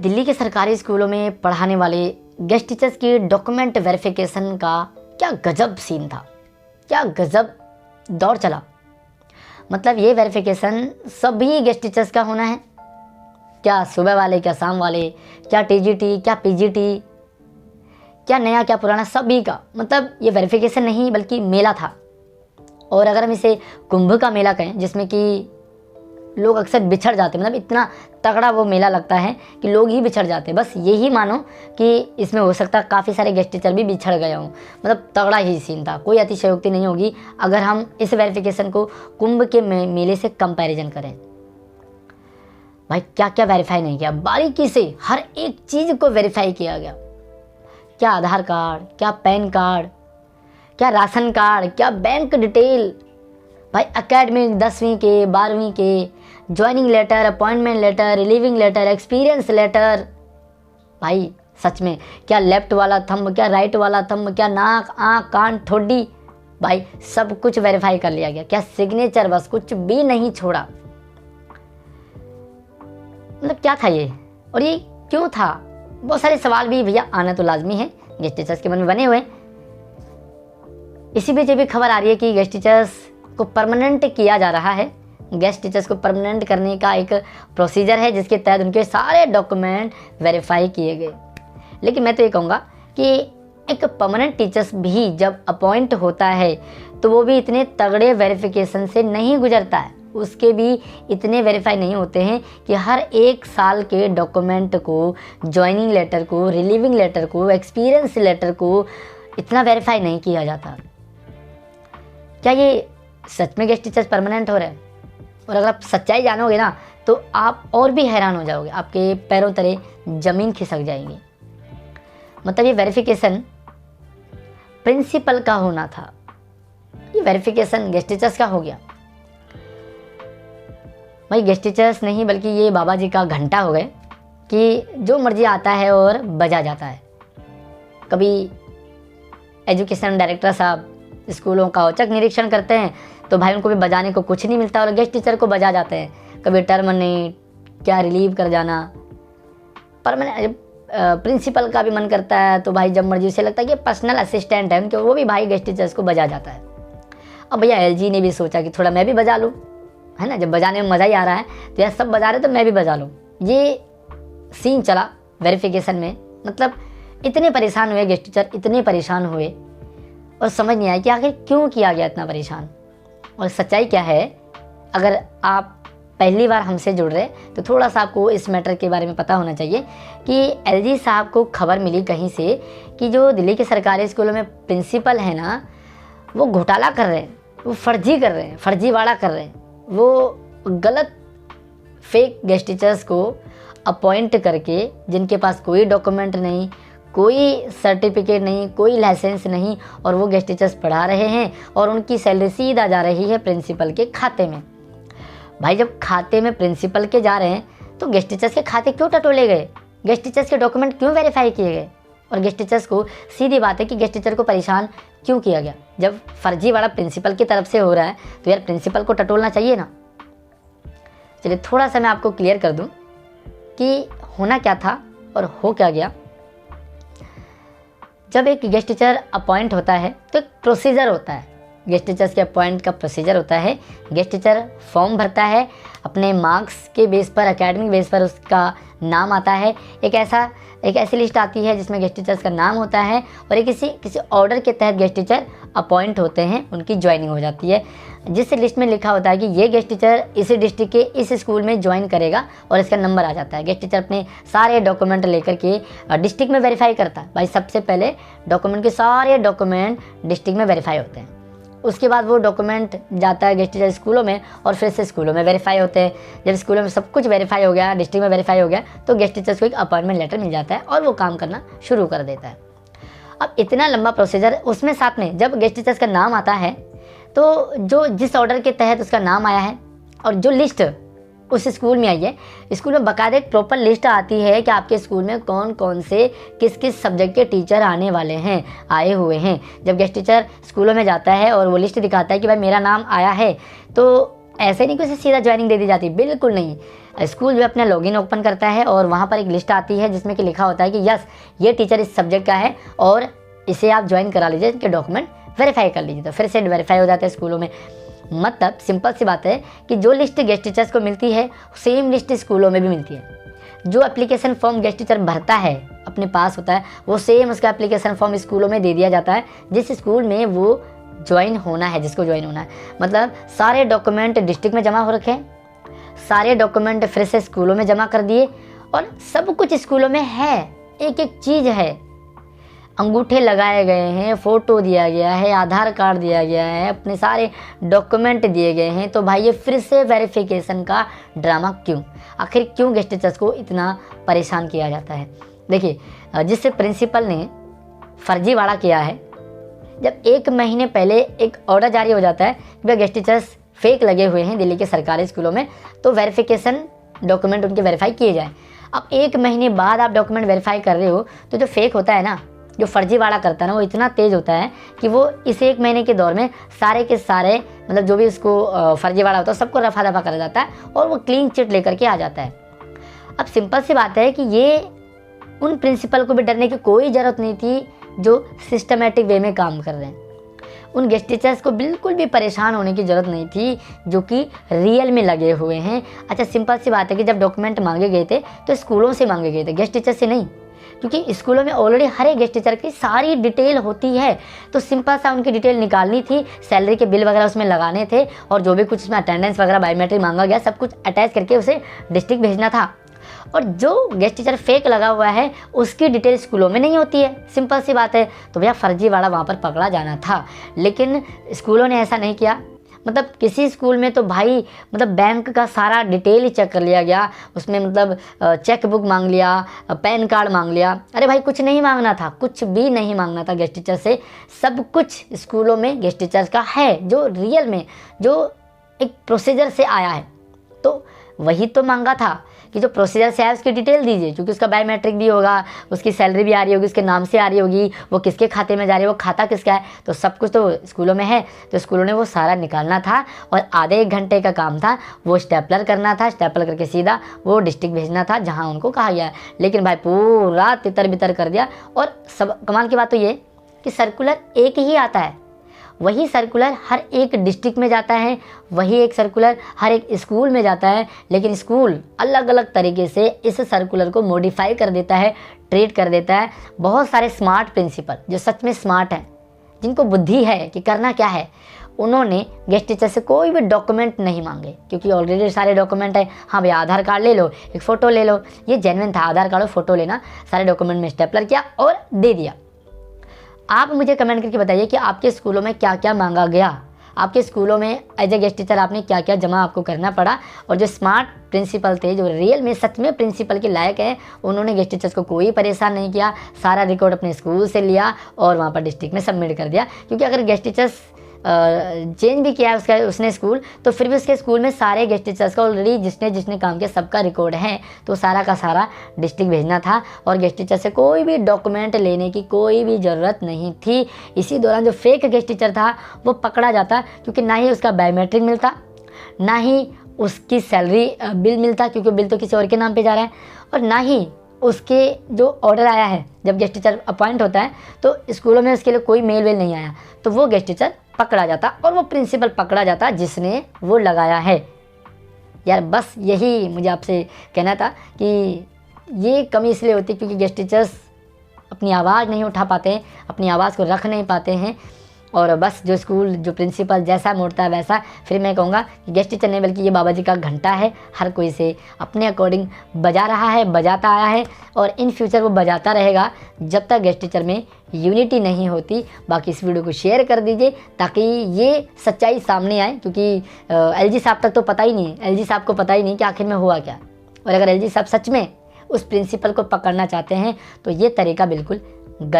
दिल्ली के सरकारी स्कूलों में पढ़ाने वाले गेस्ट टीचर्स की डॉक्यूमेंट वेरिफिकेशन का क्या गजब सीन था, क्या गजब दौर चला। मतलब ये वेरिफिकेशन सभी गेस्ट टीचर्स का होना है, क्या सुबह वाले, क्या शाम वाले, क्या टीजीटी, क्या पीजीटी, क्या नया क्या पुराना, सभी का। मतलब ये वेरिफिकेशन नहीं बल्कि मेला था। और अगर हम इसे कुंभ का मेला कहें, जिसमें कि लोग अक्सर बिछड़ जाते, मतलब इतना तगड़ा वो मेला लगता है कि लोग ही बिछड़ जाते। बस यही मानो कि इसमें हो सकता है काफ़ी सारे गेस्ट टीचर भी बिछड़ गए हों। मतलब तगड़ा ही सीन था, कोई अतिशयोक्ति नहीं होगी अगर हम इस वेरिफिकेशन को कुंभ के मेले से कंपैरिजन करें। भाई क्या क्या वेरीफाई नहीं किया, बारीकी से हर एक चीज़ को वेरीफाई किया गया। क्या आधार कार्ड, क्या पैन कार्ड, क्या राशन कार्ड, क्या बैंक डिटेल, भाई एकेडमिक 10वीं के 12वीं के, joining letter, appointment letter, relieving letter, experience letter. भाई सच में क्या लेफ्ट वाला थंब, क्या राइट वाला थंब, क्या नाक, आँख, कान, ठोडी, भाई सब कुछ वेरीफाई कर लिया गया। क्या सिग्नेचर, बस कुछ भी नहीं छोड़ा। मतलब क्या था ये, और ये क्यों था? बहुत सारे सवाल भी भैया आना तो लाजमी है, गेस्ट टीचर्स के मन में बने हुए। इसी बीच ये भी खबर आ रही है कि गेस्ट टीचर्स को परमानेंट किया जा रहा है। गेस्ट टीचर्स को परमानेंट करने का एक प्रोसीजर है जिसके तहत उनके सारे डॉक्यूमेंट वेरीफाई किए गए। लेकिन मैं तो ये कहूँगा कि एक परमानेंट टीचर्स भी जब अपॉइंट होता है तो वो भी इतने तगड़े वेरिफिकेशन से नहीं गुजरता है। उसके भी इतने वेरीफाई नहीं होते हैं कि हर एक साल के डॉक्यूमेंट को, ज्वाइनिंग लेटर को, रिलीविंग लेटर को, एक्सपीरियंस लेटर को इतना वेरीफाई नहीं किया जाता। क्या ये सच में गेस्ट टीचर्स परमानेंट हो रहे हैं? और अगर आप सच्चाई जानोगे ना तो आप और भी हैरान हो जाओगे, आपके पैरों तले ज़मीन खिसक जाएंगी। मतलब ये वेरिफिकेशन प्रिंसिपल का होना था, ये वेरिफिकेशन गेस्ट टीचर्स का हो गया। भाई गेस्ट टीचर्स नहीं बल्कि ये बाबा जी का घंटा हो गए कि जो मर्जी आता है और बजा जाता है। कभी एजुकेशन डायरेक्टर साहब स्कूलों का औचक निरीक्षण करते हैं तो भाई उनको भी बजाने को कुछ नहीं मिलता और गेस्ट टीचर को बजा जाते हैं। कभी टर्मिनेट, क्या रिलीव कर जाना, परमानेंट। प्रिंसिपल का भी मन करता है तो भाई जब मर्जी उसे लगता है कि पर्सनल असिस्टेंट है उनके, वो भी भाई गेस्ट टीचर्स को बजा जाता है। अब भैया एलजी ने भी सोचा कि थोड़ा मैं भी बजा लूँ, है ना, जब बजाने में मज़ा ही आ रहा है तो यार सब बजा रहे तो मैं भी बजा लूँ। ये सीन चला वेरिफिकेशन में। मतलब इतने परेशान हुए गेस्ट टीचर, इतने परेशान हुए और समझ नहीं आया कि आखिर क्यों किया गया इतना परेशान। और सच्चाई क्या है, अगर आप पहली बार हमसे जुड़ रहे तो थोड़ा सा आपको इस मैटर के बारे में पता होना चाहिए कि एलजी साहब को खबर मिली कहीं से कि जो दिल्ली के सरकारी स्कूलों में प्रिंसिपल है ना, वो घोटाला कर रहे हैं, वो फर्जी कर रहे हैं, फर्जीवाड़ा कर रहे हैं। वो गलत फेक गेस्ट टीचर्स को अपॉइंट करके, जिनके पास कोई डॉक्यूमेंट नहीं, कोई सर्टिफिकेट नहीं, कोई लाइसेंस नहीं, और वो गेस्ट टीचर्स पढ़ा रहे हैं और उनकी सैलरी सीधा जा रही है प्रिंसिपल के खाते में। भाई जब खाते में प्रिंसिपल के जा रहे हैं तो गेस्ट टीचर्स के खाते क्यों टटोले गए? गेस्ट टीचर्स के डॉक्यूमेंट क्यों वेरीफाई किए गए? और गेस्ट टीचर्स को सीधी बात है कि गेस्ट टीचर को परेशान क्यों किया गया? जब फर्जीवाड़ा प्रिंसिपल की तरफ से हो रहा है तो यार प्रिंसिपल को टटोलना चाहिए ना। चलिए थोड़ा सा मैं आपको क्लियर कर दूं कि होना क्या था और हो क्या गया। जब एक गेस्ट टीचर अपॉइंट होता है तो एक प्रोसीजर होता है, गेस्ट टीचर्स के अपॉइंट का प्रोसीजर होता है। गेस्ट टीचर फॉर्म भरता है, अपने मार्क्स के बेस पर, एकेडमिक बेस पर उसका नाम आता है। एक ऐसी लिस्ट आती है जिसमें गेस्ट टीचर्स का नाम होता है और एक किसी ऑर्डर के तहत गेस्ट टीचर अपॉइंट होते हैं, उनकी ज्वाइनिंग हो जाती है, जिस लिस्ट में लिखा होता है कि ये गेस्ट टीचर इस डिस्ट्रिक्ट के इस स्कूल में ज्वाइन करेगा और इसका नंबर आ जाता है। गेस्ट टीचर अपने सारे डॉक्यूमेंट लेकर के डिस्ट्रिक्ट में वेरीफाई करता है। भाई सबसे पहले डॉक्यूमेंट के सारे डॉक्यूमेंट डिस्ट्रिक्ट में वेरीफाई होते हैं, उसके बाद वो डॉक्यूमेंट जाता है गेस्ट टीचर स्कूलों में और फिर से स्कूलों में वेरीफाई होते हैं। जब स्कूलों में सब कुछ वेरीफाई हो गया, डिस्ट्रिक्ट में वेरीफाई हो गया, तो गेस्ट टीचर्स को एक अपॉइंटमेंट लेटर मिल जाता है और वो काम करना शुरू कर देता है। अब इतना लंबा प्रोसीजर, उसमें साथ में जब गेस्ट टीचर्स का नाम आता है तो जो जिस ऑर्डर के तहत उसका नाम आया है और जो लिस्ट उस स्कूल में आई है, स्कूल में बाकायदा एक प्रॉपर लिस्ट आती है कि आपके स्कूल में कौन कौन से किस किस सब्जेक्ट के टीचर आने वाले हैं, आए हुए हैं। जब गेस्ट टीचर स्कूलों में जाता है और वो लिस्ट दिखाता है कि भाई मेरा नाम आया है, तो ऐसे नहीं कि उसे सीधा ज्वाइनिंग दे दी जाती, बिल्कुल नहीं। स्कूल जो अपना लॉगिन ओपन करता है और वहाँ पर एक लिस्ट आती है जिसमें कि लिखा होता है कि यस ये टीचर इस सब्जेक्ट का है और इसे आप ज्वाइन करा लीजिए, इनके डॉक्यूमेंट वेरीफाई कर लीजिए। तो फिर से वेरीफाई हो जाता है स्कूलों में। मतलब सिंपल सी बात है कि जो लिस्ट गेस्ट टीचर्स को मिलती है सेम लिस्ट स्कूलों में भी मिलती है। जो एप्लीकेशन फॉर्म गेस्ट टीचर भरता है अपने पास होता है वो सेम उसका एप्लीकेशन फॉर्म स्कूलों में दे दिया जाता है जिस स्कूल में वो ज्वाइन होना है, जिसको ज्वाइन होना है। मतलब सारे डॉक्यूमेंट डिस्ट्रिक्ट में जमा हो रखे हैं, सारे डॉक्यूमेंट फिर से स्कूलों में जमा कर दिए और सब कुछ स्कूलों में है, एक एक चीज़ है, अंगूठे लगाए गए हैं, फ़ोटो दिया गया है, आधार कार्ड दिया गया है, अपने सारे डॉक्यूमेंट दिए गए हैं। तो भाई ये फिर से वेरिफिकेशन का ड्रामा क्यों? आखिर क्यों गेस्ट टीचर्स को इतना परेशान किया जाता है? देखिए, जिससे प्रिंसिपल ने फर्जीवाड़ा किया है, जब 1 महीने पहले एक ऑर्डर जारी हो जाता है कि भाई गेस्ट टीचर्स फेक लगे हुए हैं दिल्ली के सरकारी स्कूलों में, तो वेरिफिकेशन डॉक्यूमेंट उनके वेरीफाई किए जाएँ। अब 1 महीने बाद आप डॉक्यूमेंट वेरीफाई कर रहे हो तो जो फेक होता है ना, जो फर्जीवाड़ा करता है ना, वो इतना तेज़ होता है कि वो इस 1 महीने के दौर में सारे के सारे मतलब जो भी उसको फर्जीवाड़ा होता है सबको रफा दफा कर जाता है और वो क्लीन चिट लेकर के आ जाता है। अब सिंपल सी बात है कि ये उन प्रिंसिपल को भी डरने की कोई ज़रूरत नहीं थी जो सिस्टमेटिक वे में काम कर रहे हैं। उन गेस्ट टीचर्स को बिल्कुल भी परेशान होने की ज़रूरत नहीं थी जो कि रियल में लगे हुए हैं। अच्छा, सिंपल सी बात है कि जब डॉक्यूमेंट मांगे गए थे तो स्कूलों से मांगे गए थे, गेस्ट टीचर से नहीं, क्योंकि स्कूलों में ऑलरेडी हर एक गेस्ट टीचर की सारी डिटेल होती है। तो सिंपल सा उनकी डिटेल निकालनी थी, सैलरी के बिल वगैरह उसमें लगाने थे और जो भी कुछ उसमें अटेंडेंस वगैरह बायोमेट्रिक मांगा गया सब कुछ अटैच करके उसे डिस्ट्रिक्ट भेजना था। और जो गेस्ट टीचर फेक लगा हुआ है उसकी डिटेल स्कूलों में नहीं होती है, सिंपल सी बात है। तो भैया फर्जीवाड़ा वहाँ पर पकड़ा जाना था, लेकिन स्कूलों ने ऐसा नहीं किया। मतलब किसी स्कूल में तो भाई मतलब बैंक का सारा डिटेल ही चेक कर लिया गया, उसमें मतलब चेक बुक मांग लिया, पैन कार्ड मांग लिया। अरे भाई कुछ नहीं मांगना था, कुछ भी नहीं मांगना था गेस्ट टीचर से। सब कुछ स्कूलों में गेस्ट टीचर्स का है जो रियल में जो एक प्रोसीजर से आया है, तो वही तो मांगा था कि जो प्रोसीजर से है उसकी डिटेल दीजिए, क्योंकि उसका बायोमेट्रिक भी होगा, उसकी सैलरी भी आ रही होगी, उसके नाम से आ रही होगी, वो किसके खाते में जा रही है, वो खाता किसका है, तो सब कुछ तो स्कूलों में है। तो स्कूलों ने वो सारा निकालना था और आधे 1 घंटे का काम था, वो स्टेपलर करना था, स्टेपलर करके सीधा वो डिस्ट्रिक्ट भेजना था जहाँ उनको कहा गया है। लेकिन भाई पूरा तितर बितर कर दिया। और सब कमाल की बात तो ये कि सर्कुलर एक ही आता है, वही सर्कुलर हर एक डिस्ट्रिक्ट में जाता है, वही एक सर्कुलर हर एक स्कूल में जाता है, लेकिन स्कूल अलग अलग तरीके से इस सर्कुलर को मॉडिफाई कर देता है, ट्रीट कर देता है। बहुत सारे स्मार्ट प्रिंसिपल जो सच में स्मार्ट हैं, जिनको बुद्धि है कि करना क्या है, उन्होंने गेस्ट टीचर से कोई भी डॉक्यूमेंट नहीं मांगे, क्योंकि ऑलरेडी सारे डॉक्यूमेंट है। हाँ भैया आधार कार्ड ले लो, एक फ़ोटो ले लो, ये जेन्युइन था, आधार कार्ड और फोटो लेना, सारे डॉक्यूमेंट में स्टेपलर किया और दे दिया। आप मुझे कमेंट करके बताइए कि आपके स्कूलों में क्या क्या मांगा गया, आपके स्कूलों में एज ए गेस्ट टीचर आपने क्या क्या जमा आपको करना पड़ा। और जो स्मार्ट प्रिंसिपल थे, जो रियल में सच में प्रिंसिपल के लायक है, उन्होंने गेस्ट टीचर्स को कोई परेशान नहीं किया, सारा रिकॉर्ड अपने स्कूल से लिया और वहाँ पर डिस्ट्रिक्ट में सबमिट कर दिया। क्योंकि अगर गेस्ट टीचर्स चेंज भी किया है उसने स्कूल, तो फिर भी उसके स्कूल में सारे गेस्ट टीचर्स का ऑलरेडी जिसने जिसने काम किया सबका रिकॉर्ड है, तो सारा का सारा डिस्ट्रिक्ट भेजना था और गेस्ट टीचर से कोई भी डॉक्यूमेंट लेने की कोई भी ज़रूरत नहीं थी। इसी दौरान जो फेक गेस्ट टीचर था वो पकड़ा जाता, क्योंकि ना ही उसका बायोमेट्रिक मिलता, ना ही उसकी सैलरी बिल मिलता, क्योंकि बिल तो किसी और के नाम पे जा रहा है, और ना ही उसके जो ऑर्डर आया है जब गेस्ट टीचर अपॉइंट होता है तो स्कूलों में उसके लिए कोई मेल वेल नहीं आया, तो वो गेस्ट टीचर पकड़ा जाता और वो प्रिंसिपल पकड़ा जाता जिसने वो लगाया है। यार बस यही मुझे आपसे कहना था कि ये कमी इसलिए होती है क्योंकि गेस्ट टीचर्स अपनी आवाज़ नहीं उठा पाते, अपनी आवाज़ को रख नहीं पाते हैं, और बस जो स्कूल जो प्रिंसिपल जैसा मोड़ता है वैसा। फिर मैं कहूँगा कि गेस्ट टीचर नहीं बल्कि ये बाबा जी का घंटा है, हर कोई से अपने अकॉर्डिंग बजा रहा है, बजाता आया है और इन फ्यूचर वो बजाता रहेगा जब तक गेस्ट टीचर में यूनिटी नहीं होती। बाकी इस वीडियो को शेयर कर दीजिए ताकि ये सच्चाई सामने आए, क्योंकि एलजी साहब तक तो पता ही नहीं है, एलजी साहब को पता ही नहीं कि आखिर में हुआ क्या। और अगर एलजी साहब सच में उस प्रिंसिपल को पकड़ना चाहते हैं तो ये तरीका बिल्कुल गलत।